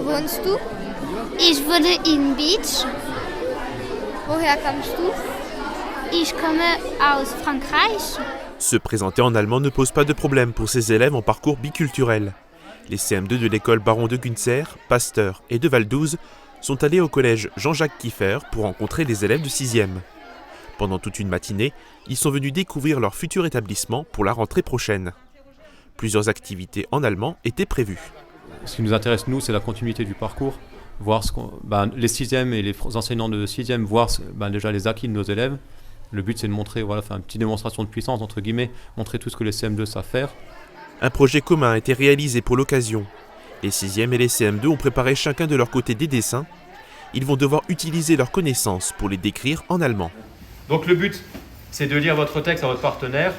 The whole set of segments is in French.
wohnst du? Ich wohne in Beach. Woher kommst du? Ich komme aus Frankreich. Se présenter en allemand ne pose pas de problème pour ces élèves en parcours biculturel. Les CM2 de l'école Baron de Günzer, Pasteur et de Valdouze sont allés au collège Jean-Jacques Kieffer pour rencontrer les élèves de 6e. Pendant toute une matinée, ils sont venus découvrir leur futur établissement pour la rentrée prochaine. Plusieurs activités en allemand étaient prévues. Ce qui nous intéresse, nous, c'est la continuité du parcours. Voir les 6e et les enseignants de 6e, voir déjà les acquis de nos élèves. Le but, c'est de montrer, faire une petite démonstration de puissance, entre guillemets, montrer tout ce que les CM2 savent faire. Un projet commun a été réalisé pour l'occasion. Les 6e et les CM2 ont préparé chacun de leur côté des dessins. Ils vont devoir utiliser leurs connaissances pour les décrire en allemand. Donc le but, c'est de lire votre texte à votre partenaire,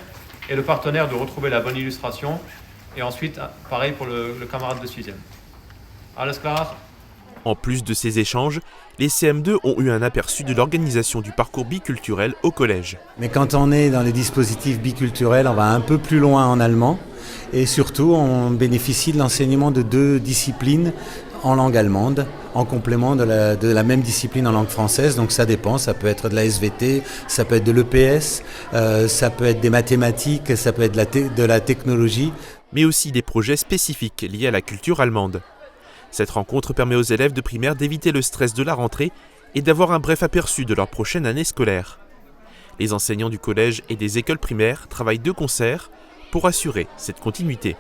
et le partenaire de retrouver la bonne illustration, et ensuite, pareil pour le camarade de 6e. Alles klar? En plus de ces échanges, les CM2 ont eu un aperçu de l'organisation du parcours biculturel au collège. Mais quand on est dans les dispositifs biculturels, on va un peu plus loin en allemand et surtout on bénéficie de l'enseignement de 2 disciplines en langue allemande en complément de la même discipline en langue française. Donc ça dépend, ça peut être de la SVT, ça peut être de l'EPS, ça peut être des mathématiques, ça peut être de la technologie. Mais aussi des projets spécifiques liés à la culture allemande. Cette rencontre permet aux élèves de primaire d'éviter le stress de la rentrée et d'avoir un bref aperçu de leur prochaine année scolaire. Les enseignants du collège et des écoles primaires travaillent de concert pour assurer cette continuité.